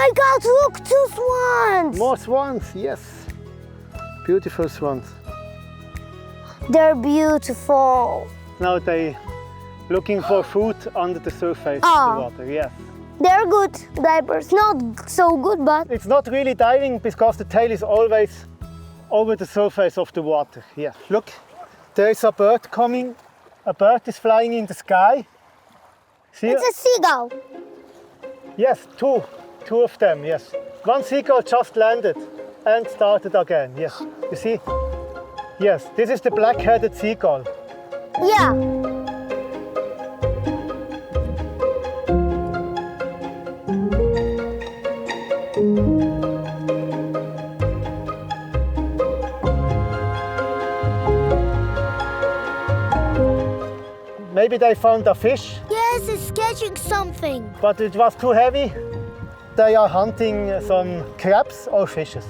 my God, look, 2 swans! More swans, yes. Beautiful swans. They're beautiful. Now they looking for food under the surface Ah. of the water, yes. They're good divers. Not so good, but It's not really diving because the tail is always over the surface of the water. Yeah, look, there is a bird coming. A bird is flying in the sky. See? it's a seagull. Yes, two of them, yes. One seagull just landed and started again, yes. You see? Yes, this is the black-headed seagull. Yeah. Maybe they found a fish, Yes, it's catching something. but it was too heavy. They are hunting some crabs or fishes.